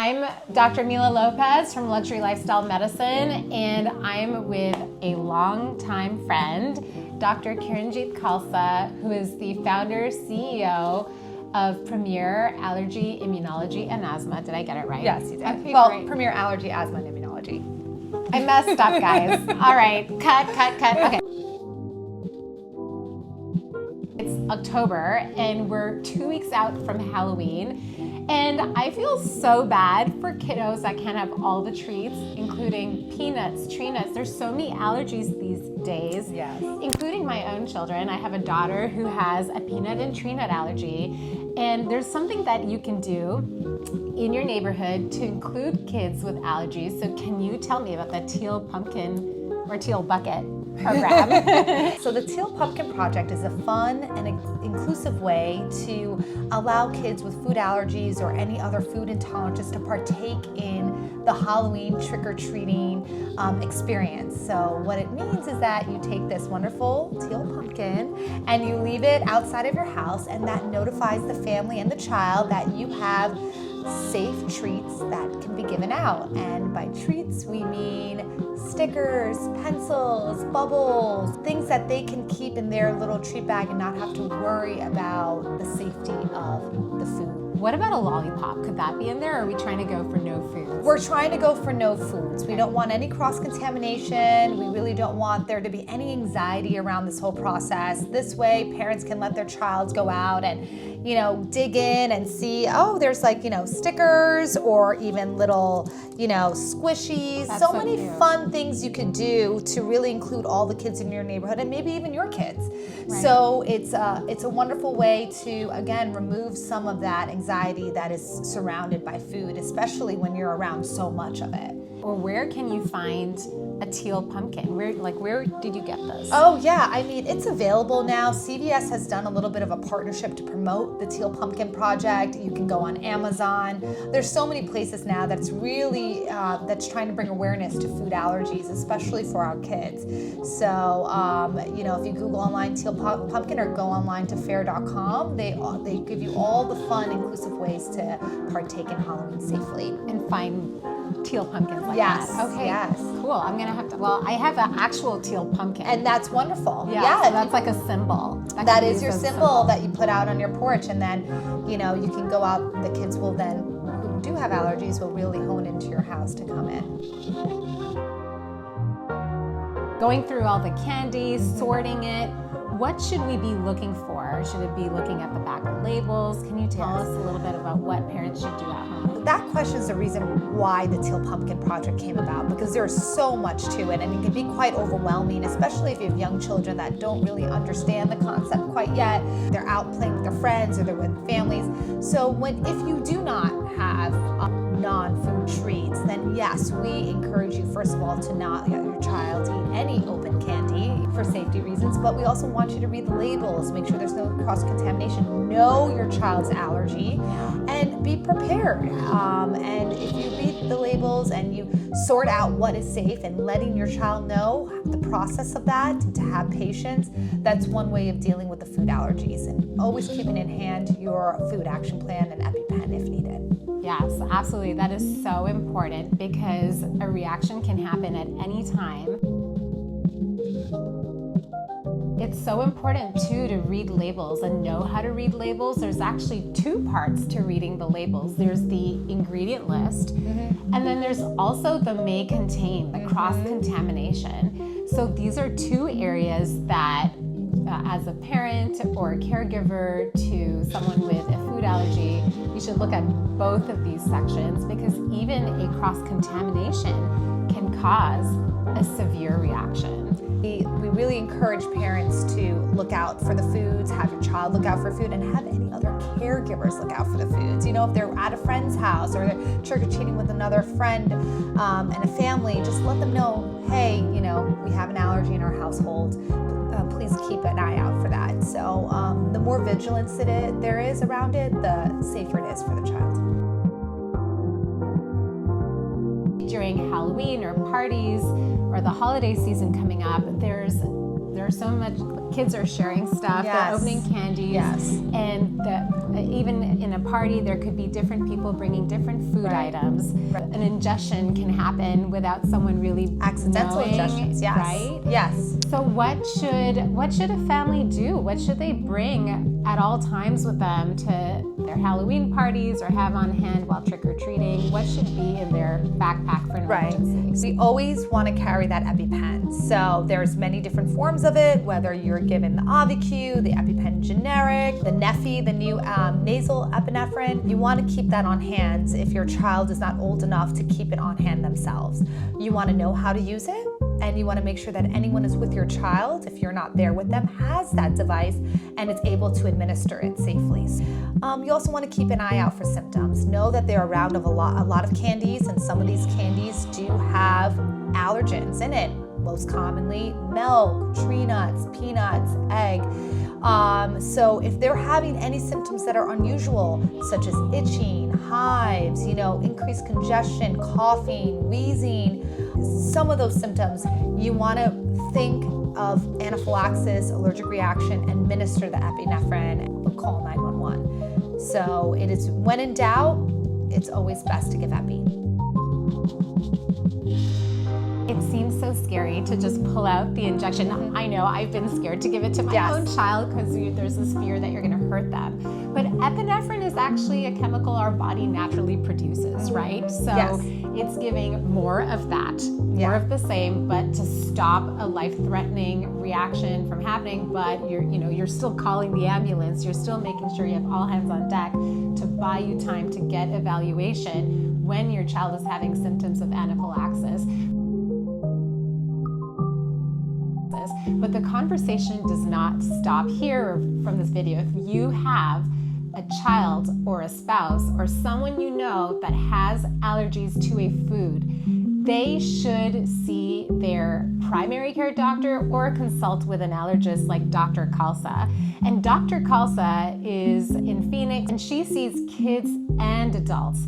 I'm Dr. Mila Lopez from Luxury Lifestyle Medicine, and I'm with a longtime friend, Dr. Kiranjit Khalsa, who is the founder, CEO of Premier Allergy Immunology and Asthma. Did I get it right? Yes, you did. Okay, well, great. Premier Allergy, Asthma, and Immunology. I messed up, guys. All right, cut. Okay. It's October, and we're 2 weeks out from Halloween, and I feel so bad for kiddos that can't have all the treats, including peanuts, tree nuts. There's so many allergies these days, Yes. including my own children. I have a daughter who has a peanut and tree nut allergy, and there's something that you can do in your neighborhood to include kids with allergies. So can you tell me about the Teal Pumpkin or Teal Bucket program? So the Teal Pumpkin Project is a fun and inclusive way to allow kids with food allergies or any other food intolerances to partake in the Halloween trick-or-treating experience. So what it means is that you take this wonderful teal pumpkin and you leave it outside of your house, and that notifies the family and the child that you have safe treats that can be given out. And by treats, we mean stickers, pencils, bubbles, things that they can keep in their little treat bag and not have to worry about the safety of the food. What about a lollipop? Could that be in there, or are we trying to go for no foods? We're trying to go for no foods. We don't want any cross-contamination. We really don't want there to be any anxiety around this whole process. This way, parents can let their child go out and, dig in and see, oh, there's stickers or even little, squishies. That's so so many cute. fun things you can do to really include all the kids in your neighborhood and maybe even your kids. Right. So it's a wonderful way to, again, remove some of that anxiety that is surrounded by food, especially when you're around so much of it. Or where can you find a teal pumpkin? Where did you get this? Oh yeah, it's available now. CVS has done a little bit of a partnership to promote the Teal Pumpkin Project. You can go on Amazon. There's so many places now that's really, that's trying to bring awareness to food allergies, especially for our kids. So, if you Google online Teal Pumpkin or go online to fair.com, they give you all the fun, inclusive ways to partake in Halloween safely. And find teal pumpkins like Yes, that. Okay, yes. cool. I'm gonna have to. Well, I have an actual teal pumpkin, And that's wonderful. so that's like a symbol. That can be is used your as a symbol that you put out on your porch, and then, you can go out. The kids will then, who do have allergies, will really hone into your house to come in. Going through all the candy, sorting it. What should we be looking for? Should it be looking at the back of labels? Can you tell us a little bit about what parents should do at home? That question is the reason why the Teal Pumpkin Project came about, because there's so much to it, and it can be quite overwhelming, especially if you have young children that don't really understand the concept quite yet. They're out playing with their friends or they're with families. So if you do not have non-food treats, then yes, we encourage you, first of all, to not let your child eat any open candy for safety reasons, but we also want you to read the labels, make sure there's no cross-contamination, know your child's allergy, and be prepared. And if you read the labels and you sort out what is safe and letting your child know the process of that and to have patience, that's one way of dealing with the food allergies. And always keeping in hand your food action plan and EpiPen if needed. Yes, absolutely. That is so important because a reaction can happen at any time. It's so important too to read labels and know how to read labels. There's actually two parts to reading the labels. There's the ingredient list, and then there's also the may contain, the cross-contamination. So these are two areas that as a parent or a caregiver to someone with a food allergy, you should look at both of these sections, because even a cross-contamination can cause a severe reaction. We really encourage parents to look out for the foods, have your child look out for food, and have any other caregivers look out for the foods. If they're at a friend's house or they're trick-or-treating with another friend and a family, just let them know, hey, we have an allergy in our household. Please keep an eye out for that. So the more vigilance there is around it, the safer it is for the child. During Halloween or parties or the holiday season coming up, there's there's so much, kids are sharing stuff, they're opening candies, and even in a party, there could be different people bringing different food items. An ingestion can happen without someone really accidental knowing, ingestions, right? Yes. So what should a family do? What should they bring at all times with them to their Halloween parties or have on hand while trick-or-treating? What should be in their backpack for an emergency? So we always want to carry that EpiPen. So there's many different forms of it, whether you're given the Auvi-Q, the EpiPen generic, the Neffy, the new nasal epinephrine. You want to keep that on hand if your child is not old enough to keep it on hand themselves. You want to know how to use it, and you want to make sure that anyone is with your child, if you're not there with them, has that device and is able to administer it safely. You also want to keep an eye out for symptoms. Know that they're around of a lot of candies, and some of these candies do have allergens in it. Most commonly, milk, tree nuts, peanuts, egg. So if they're having any symptoms that are unusual, such as itching, hives, increased congestion, coughing, wheezing, some of those symptoms, you want to think of anaphylaxis, allergic reaction, and administer the epinephrine, or call 911. So it is, when in doubt, it's always best to give epi. It seems so scary to just pull out the injection. I know I've been scared to give it to my own child because there's this fear that you're going to hurt them. But epinephrine is actually a chemical our body naturally produces, right? So it's giving more of that, more of the same, but to stop a life-threatening reaction from happening. But you're still calling the ambulance. You're still making sure you have all hands on deck to buy you time to get evaluation when your child is having symptoms of anaphylaxis. But the conversation does not stop here from this video. If you have a child or a spouse or someone you know that has allergies to a food, they should see their primary care doctor or consult with an allergist like Dr. Khalsa. And Dr. Khalsa is in Phoenix, and she sees kids and adults.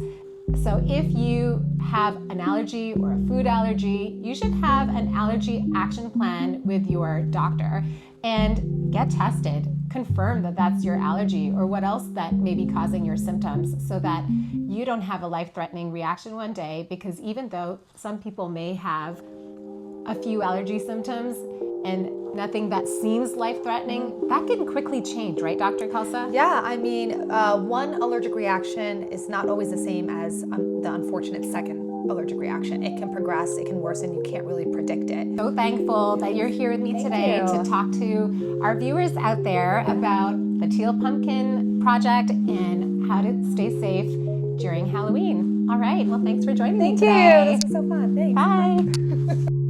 So if you have an allergy or a food allergy, you should have an allergy action plan with your doctor and get tested. Confirm that that's your allergy or what else that may be causing your symptoms, so that you don't have a life-threatening reaction one day, because even though some people may have a few allergy symptoms and nothing that seems life-threatening, that can quickly change, right, Dr. Khalsa? Yeah, I mean, one allergic reaction is not always the same as the unfortunate second allergic reaction. It can progress, it can worsen, you can't really predict it. So thankful that you're here with me today to talk to our viewers out there about the Teal Pumpkin Project and how to stay safe during Halloween. All right, well, thanks for joining me today. Thank you, this was so fun, thanks. Bye.